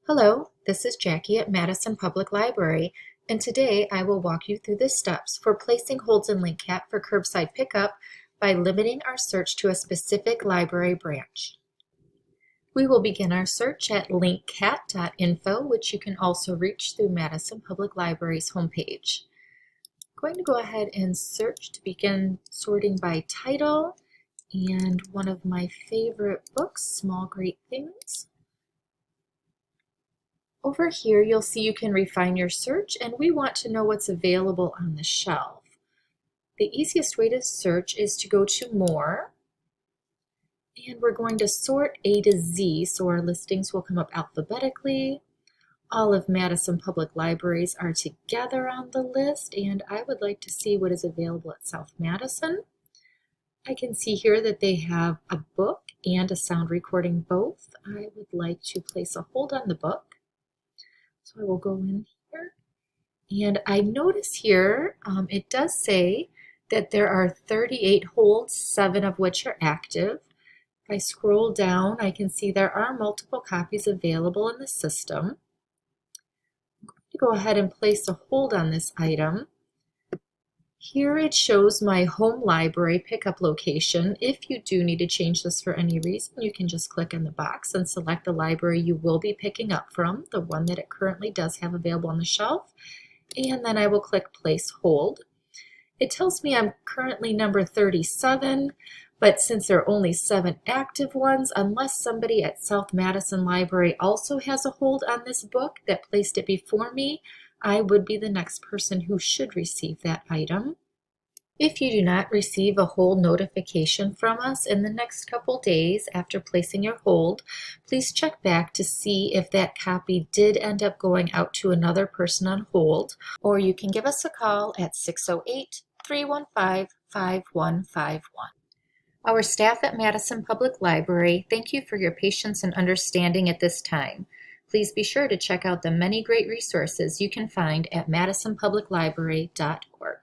Hello, this is Jackie at Madison Public Library, and today I will walk you through the steps for placing holds in LinkCat for curbside pickup by limiting our search to a specific library branch. We will begin our search at linkcat.info, which you can also reach through Madison Public Library's homepage. I'm going to go ahead and search to begin sorting by title, and one of my favorite books, Small Great Things. Over here, you'll see you can refine your search, and we want to know what's available on the shelf. The easiest way to search is to go to More, and we're going to sort A to Z, so our listings will come up alphabetically. All of Madison Public Libraries are together on the list, and I would like to see what is available at South Madison. I can see here that they have a book and a sound recording both. I would like to place a hold on the book. So I will go in here, and I notice here it does say that there are 38 holds, 7 of which are active. If I scroll down, I can see there are multiple copies available in the system. I'm going to go ahead and place a hold on this item. Here it shows my home library pickup location. If you do need to change this for any reason, you can just click in the box and select the library you will be picking up from, the one that it currently does have available on the shelf, and then I will click Place Hold. It tells me I'm currently number 37, but since there are only 7 active ones, unless somebody at South Madison Library also has a hold on this book that placed it before me, I would be the next person who should receive that item. If you do not receive a hold notification from us in the next couple days after placing your hold, please check back to see if that copy did end up going out to another person on hold, or you can give us a call at 608-315-5151. Our staff at Madison Public Library thank you for your patience and understanding at this time. Please be sure to check out the many great resources you can find at madisonpubliclibrary.org.